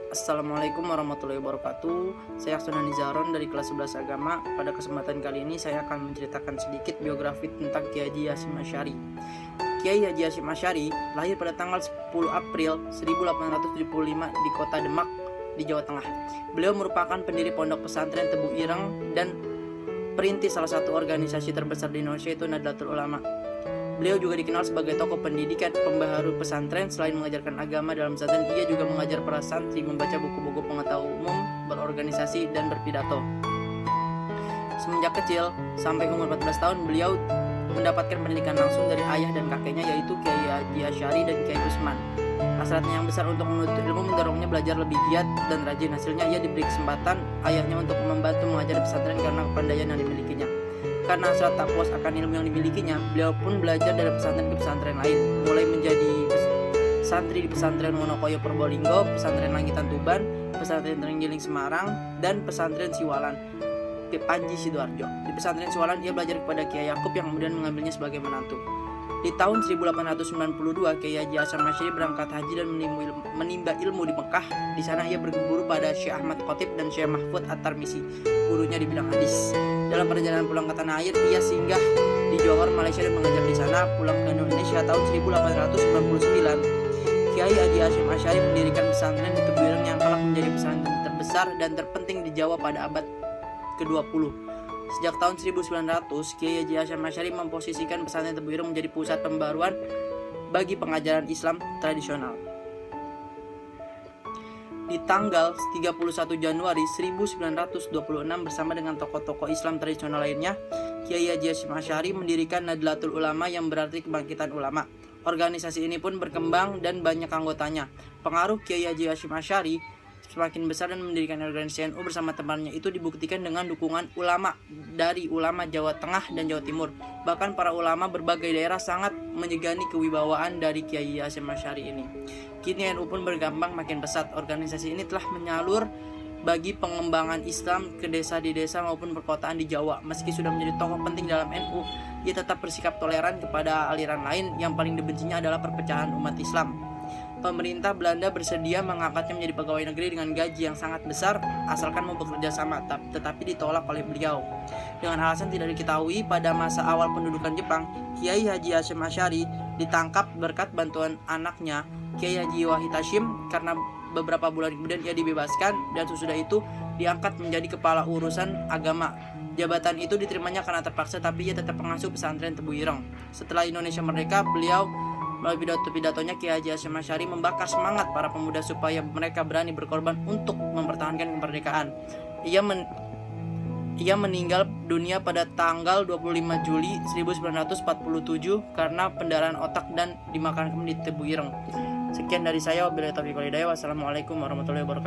Assalamualaikum warahmatullahi wabarakatuh. Saya Aksunan Nizaron dari kelas 11 Agama. Pada kesempatan kali ini saya akan menceritakan sedikit biografi tentang Kiai Haji Hasyim Asy'ari. Kiai Haji Hasyim Asy'ari lahir pada tanggal 10 April 1875 di kota Demak di Jawa Tengah. Beliau merupakan pendiri Pondok Pesantren Tebu Ireng dan perintis salah satu organisasi terbesar di Indonesia, yaitu Nahdlatul Ulama. Beliau juga dikenal sebagai tokoh pendidikan pembaharu pesantren. Selain mengajarkan agama dalam pesantren, ia juga mengajar para santri membaca buku-buku pengetahuan umum, berorganisasi, dan berpidato. Semenjak kecil, sampai umur 14 tahun, beliau mendapatkan pendidikan langsung dari ayah dan kakeknya, yaitu Kiai Haji Asy'ari dan Kiai Usman. Hasratnya yang besar untuk menuntut ilmu mendorongnya belajar lebih giat dan rajin. Hasilnya, ia diberi kesempatan ayahnya untuk membantu mengajar pesantren karena kepandaian yang dimilikinya. Karena hasrat tak puas akan ilmu yang dimilikinya, beliau pun belajar dari pesantren ke pesantren lain, mulai menjadi santri di pesantren Wonokoyo Purbolinggo, pesantren Langitan Tuban, pesantren Trenggiling Semarang, dan pesantren Siwalan Panji Sidoarjo. Di pesantren Siwalan ia belajar kepada Kiai Yakub yang kemudian mengambilnya sebagai menantu. Di tahun 1892, Kiai Haji Hasyim Asy'ari berangkat haji dan menimba ilmu di Mekah. Di sana ia berguru pada Syekh Ahmad Khotib dan Syekh Mahfud At-Tarmisi, gurunya di bidang hadis. Dalam perjalanan pulang ke tanah air, ia singgah di Johor, Malaysia dan mengajar di sana. Pulang ke Indonesia tahun 1899, Kiai Haji Hasyim Asy'ari mendirikan pesantren di Tebu Ireng yang kelak menjadi pesantren terbesar dan terpenting di Jawa pada abad ke-20. Sejak tahun 1900, Kiai Haji Hasyim Asy'ari memposisikan pesantren Tebu Ireng menjadi pusat pembaruan bagi pengajaran Islam tradisional. Di tanggal 31 Januari 1926 bersama dengan tokoh-tokoh Islam tradisional lainnya, Kiai Haji Hasyim Asy'ari mendirikan Nahdlatul Ulama yang berarti kebangkitan ulama. Organisasi ini pun berkembang dan banyak anggotanya. Pengaruh Kiai Haji Hasyim Asy'ari semakin besar dan mendirikan organisasi NU bersama temannya itu dibuktikan dengan dukungan ulama dari ulama Jawa Tengah dan Jawa Timur. Bahkan para ulama berbagai daerah sangat menyegani kewibawaan dari Kiai Hasyim Asy'ari ini. Kini NU pun berkembang makin pesat. Organisasi ini telah menyalur bagi pengembangan Islam ke desa di desa maupun perkotaan di Jawa. Meski sudah menjadi tokoh penting dalam NU, ia tetap bersikap toleran kepada aliran lain. Yang paling dibencinya adalah perpecahan umat Islam. Pemerintah Belanda bersedia mengangkatnya menjadi pegawai negeri dengan gaji yang sangat besar asalkan mau bekerja sama, tetapi ditolak oleh beliau. Dengan alasan tidak diketahui, pada masa awal pendudukan Jepang, Kiai Haji Hasyim Asy'ari ditangkap berkat bantuan anaknya, Kiai Haji Wahid Hasyim. Karena beberapa bulan kemudian ia dibebaskan dan sesudah itu diangkat menjadi kepala urusan agama. Jabatan itu diterimanya karena terpaksa, tapi ia tetap pengasuh pesantren Tebu Ireng. Setelah Indonesia merdeka, beliau melalui pidato-pidatonya, Kiai Haji Hasyim Asy'ari membakar semangat para pemuda supaya mereka berani berkorban untuk mempertahankan kemerdekaan. Ia meninggal dunia pada tanggal 25 Juli 1947 karena pendarahan otak dan dimakamkan di Tebu Ireng. Sekian dari saya, wabillahi taufiq wal hidayah. Wassalamualaikum warahmatullahi wabarakatuh.